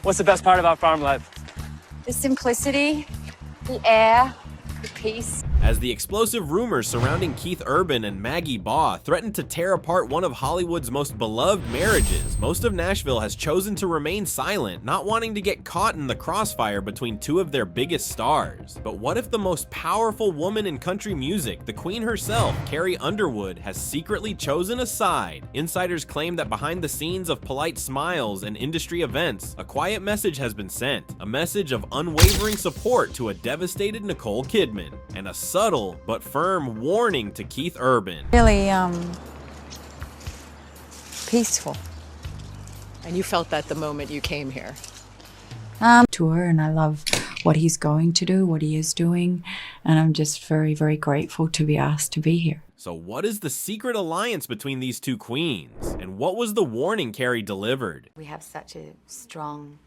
What's the best part about farm life? The simplicity, the air, the peace. As the explosive rumors surrounding Keith Urban and Maggie Baugh threatened to tear apart one of Hollywood's most beloved marriages, most of Nashville has chosen to remain silent, not wanting to get caught in the crossfire between two of their biggest stars. But what if the most powerful woman in country music, the queen herself, Carrie Underwood, has secretly chosen a side? Insiders claim that behind the scenes of polite smiles and industry events, a quiet message has been sent, a message of unwavering support to a devastated Nicole Kidman, and a subtle but firm warning to Keith Urban. Really, peaceful. And you felt that the moment you came here? Tour, and I love what he's going to do, what he is doing, and I'm just very, very grateful to be asked to be here. So what is the secret alliance between these two queens? And what was the warning Carrie delivered? We have such a strong,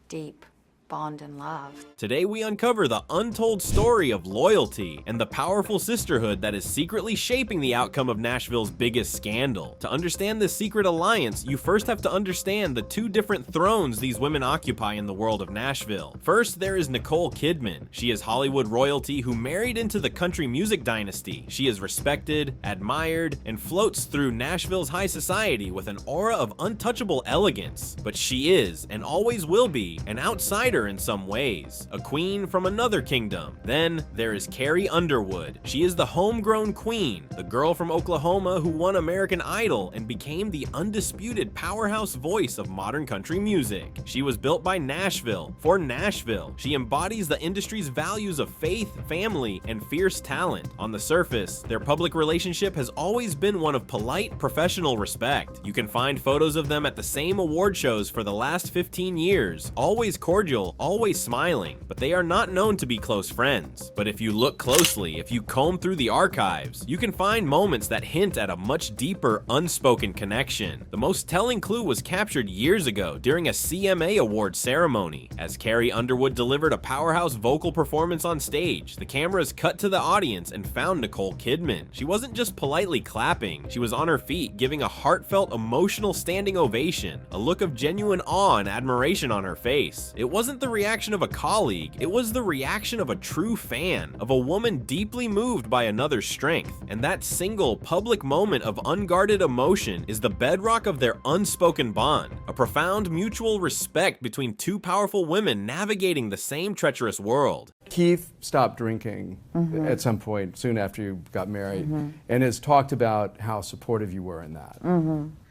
deep bond and love. Today we uncover the untold story of loyalty and the powerful sisterhood that is secretly shaping the outcome of Nashville's biggest scandal. To understand this secret alliance, you first have to understand the two different thrones these women occupy in the world of Nashville. First, there is Nicole Kidman. She is Hollywood royalty who married into the country music dynasty. She is respected, admired, and floats through Nashville's high society with an aura of untouchable elegance. But she is, and always will be, an outsider in some ways, a queen from another kingdom. Then there is Carrie Underwood. She is the homegrown queen, the girl from Oklahoma who won American Idol and became the undisputed powerhouse voice of modern country music. She was built by Nashville, for Nashville. She embodies the industry's values of faith, family, and fierce talent. On the surface, their public relationship has always been one of polite, professional respect. You can find photos of them at the same award shows for the last 15 years, always cordial, always smiling, but they are not known to be close friends. But if you look closely, if you comb through the archives, you can find moments that hint at a much deeper, unspoken connection. The most telling clue was captured years ago during a CMA award ceremony. As Carrie Underwood delivered a powerhouse vocal performance on stage, the cameras cut to the audience and found Nicole Kidman. She wasn't just politely clapping, she was on her feet giving a heartfelt, emotional standing ovation, a look of genuine awe and admiration on her face. It wasn't the reaction of a colleague, it was the reaction of a true fan, of a woman deeply moved by another's strength. And that single public moment of unguarded emotion is the bedrock of their unspoken bond, a profound mutual respect between two powerful women navigating the same treacherous world. Keith stopped drinking at some point soon after you got married and has talked about how supportive you were in that.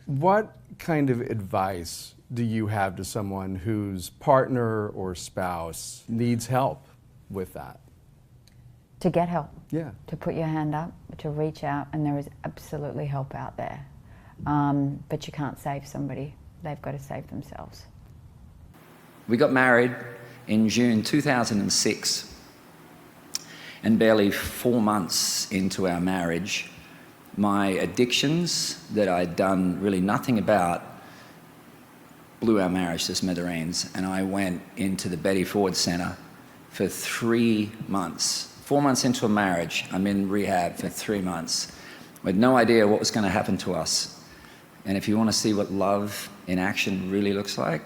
What kind of advice do you have to someone whose partner or spouse needs help with that? To get help. Yeah. To put your hand up, to reach out, and there is absolutely help out there. But you can't save somebody. They've got to save themselves. We got married in June 2006, and barely 4 months into our marriage, my addictions that I'd done really nothing about blew our marriage to smithereens, and I went into the Betty Ford Center for 3 months. 4 months into a marriage, I'm in rehab for 3 months with no idea what was going to happen to us. And if you want to see what love in action really looks like,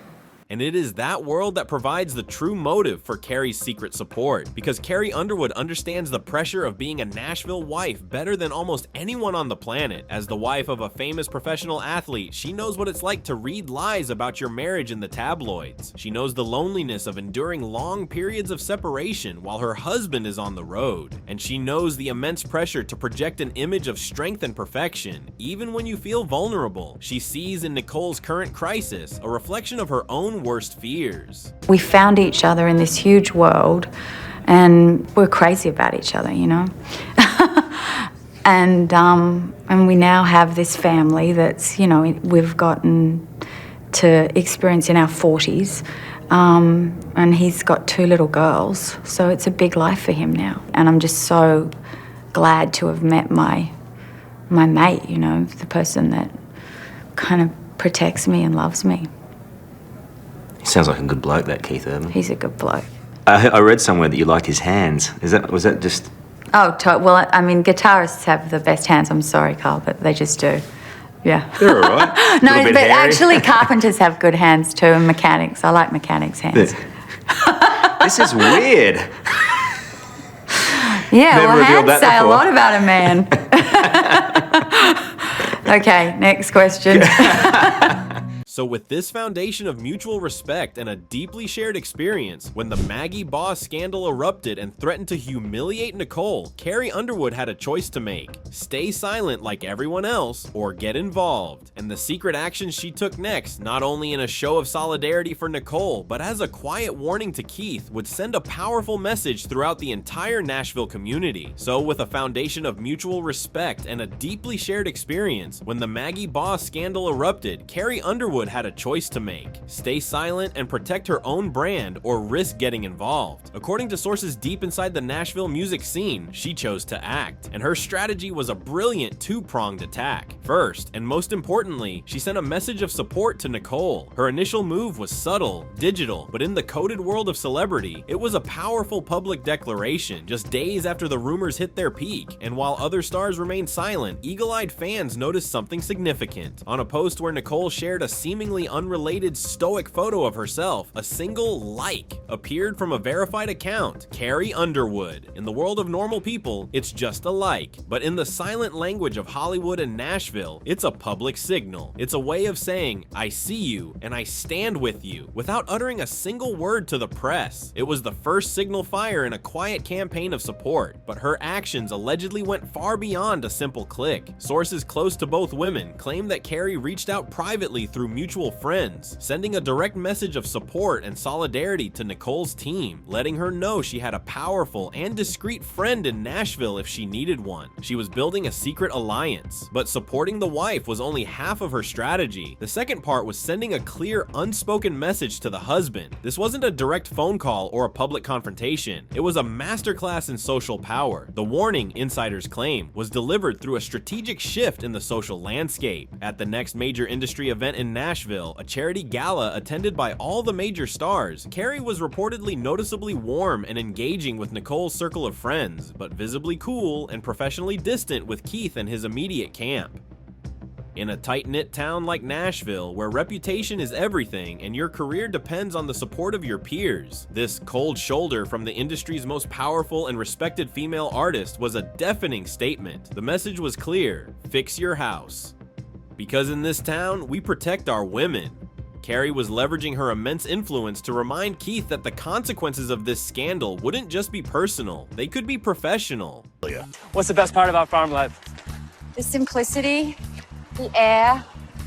And it is that world that provides the true motive for Carrie's secret support, because Carrie Underwood understands the pressure of being a Nashville wife better than almost anyone on the planet. As the wife of a famous professional athlete, she knows what it's like to read lies about your marriage in the tabloids. She knows the loneliness of enduring long periods of separation while her husband is on the road. And she knows the immense pressure to project an image of strength and perfection, even when you feel vulnerable. She sees in Nicole's current crisis a reflection of her own worst fears. We found each other in this huge world, and we're crazy about each other, you know. and we now have this family that's, you know, we've gotten to experience in our 40s, and he's got 2 little girls, so it's a big life for him now. And I'm just so glad to have met my mate, you know, the person that kind of protects me and loves me. He sounds like a good bloke, that Keith Urban. He's a good bloke. I read somewhere that you liked his hands. Was that just... Oh, well, I mean, guitarists have the best hands. I'm sorry, Carl, but they just do. Yeah. They're all right. No, Little bit but hairy. actually carpenters have good hands too, and mechanics. I like mechanics' hands. This is weird. Yeah, Never well, revealed hands that say a before. lot about a man. Okay, next question. So with this foundation of mutual respect and a deeply shared experience, when the Maggie Baugh scandal erupted and threatened to humiliate Nicole, Carrie Underwood had a choice to make: stay silent like everyone else or get involved. And the secret actions she took next, not only in a show of solidarity for Nicole, but as a quiet warning to Keith, would send a powerful message throughout the entire Nashville community. So with a foundation of mutual respect and a deeply shared experience, when the Maggie Baugh scandal erupted, Carrie Underwood had a choice to make: stay silent and protect her own brand or risk getting involved. According to sources deep inside the Nashville music scene, she chose to act, and her strategy was a brilliant two-pronged attack. First, and most importantly, she sent a message of support to Nicole. Her initial move was subtle, digital, but in the coded world of celebrity, it was a powerful public declaration just days after the rumors hit their peak. And while other stars remained silent, eagle-eyed fans noticed something significant. On a post where Nicole shared a seemingly unrelated stoic photo of herself, a single like appeared from a verified account: Carrie Underwood. In the world of normal people, it's just a like, but in the silent language of Hollywood and Nashville, it's a public signal. It's a way of saying, I see you and I stand with you, without uttering a single word to the press. It was the first signal fire in a quiet campaign of support, but her actions allegedly went far beyond a simple click. Sources close to both women claim that Carrie reached out privately through mutual friends, sending a direct message of support and solidarity to Nicole's team, letting her know she had a powerful and discreet friend in Nashville if she needed one. She was building a secret alliance, but supporting the wife was only half of her strategy. The second part was sending a clear, unspoken message to the husband. This wasn't a direct phone call or a public confrontation. It was a masterclass in social power. The warning, insiders claim, was delivered through a strategic shift in the social landscape. At the next major industry event in Nashville, a charity gala attended by all the major stars, Carrie was reportedly noticeably warm and engaging with Nicole's circle of friends, but visibly cool and professionally distant with Keith and his immediate camp. In a tight-knit town like Nashville, where reputation is everything and your career depends on the support of your peers, this cold shoulder from the industry's most powerful and respected female artist was a deafening statement. The message was clear: fix your house. Because in this town, we protect our women. Carrie was leveraging her immense influence to remind Keith that the consequences of this scandal wouldn't just be personal, they could be professional. What's the best part about farm life? The simplicity, the air,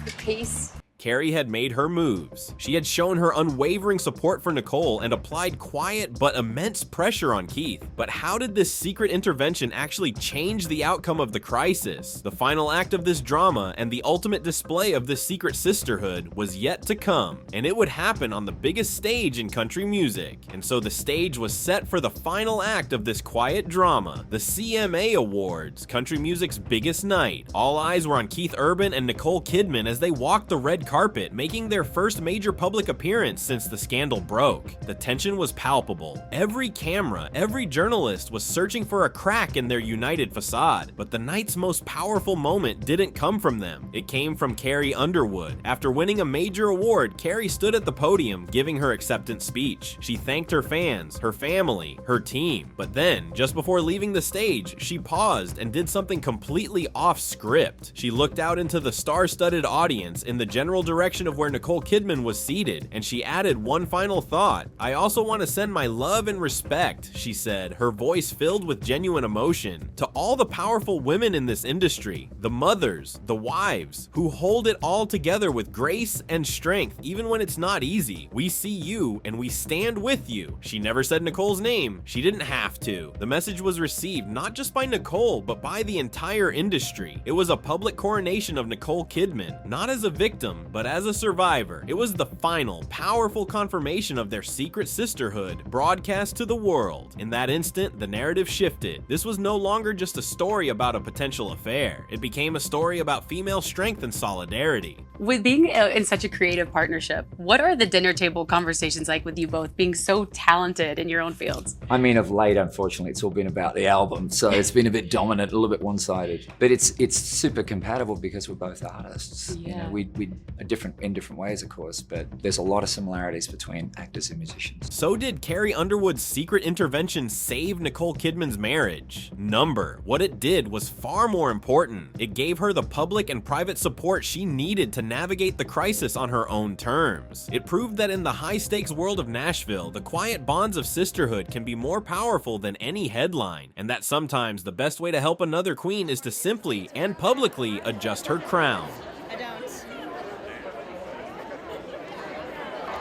the peace. Carrie had made her moves. She had shown her unwavering support for Nicole and applied quiet but immense pressure on Keith. But how did this secret intervention actually change the outcome of the crisis? The final act of this drama and the ultimate display of this secret sisterhood was yet to come, and it would happen on the biggest stage in country music. And so the stage was set for the final act of this quiet drama, the CMA Awards, country music's biggest night. All eyes were on Keith Urban and Nicole Kidman as they walked the red carpet, making their first major public appearance since the scandal broke. The tension was palpable. Every camera, every journalist was searching for a crack in their united facade. But the night's most powerful moment didn't come from them. It came from Carrie Underwood. After winning a major award, Carrie stood at the podium giving her acceptance speech. She thanked her fans, her family, her team. But then, just before leaving the stage, she paused and did something completely off script. She looked out into the star-studded audience in the general direction of where Nicole Kidman was seated, and she added one final thought. "I also want to send my love and respect," she said, her voice filled with genuine emotion, "to all the powerful women in this industry, the mothers, the wives, who hold it all together with grace and strength even when it's not easy. We see you and we stand with you." She never said Nicole's name. She didn't have to. The message was received not just by Nicole, but by the entire industry. It was a public coronation of Nicole Kidman, not as a victim, But as a survivor, it was the final, powerful confirmation of their secret sisterhood broadcast to the world. In that instant, the narrative shifted. This was no longer just a story about a potential affair. It became a story about female strength and solidarity. With being in such a creative partnership, what are the dinner table conversations like with you both being so talented in your own fields? I mean, of late, unfortunately, it's all been about the album, so it's been a bit dominant, a little bit one-sided. But it's super compatible because we're both artists. Yeah. You know, we are different in different ways, of course, but there's a lot of similarities between actors and musicians. So did Carrie Underwood's secret intervention save Nicole Kidman's marriage? Number. What it did was far more important. It gave her the public and private support she needed to navigate the crisis on her own terms. It proved that in the high-stakes world of Nashville, the quiet bonds of sisterhood can be more powerful than any headline, and that sometimes the best way to help another queen is to simply and publicly adjust her crown. I don't.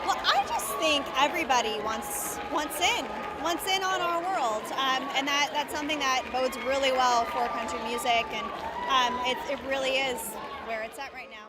Well, I just think everybody wants in on our world, and that's something that bodes really well for country music, and it really is where it's at right now.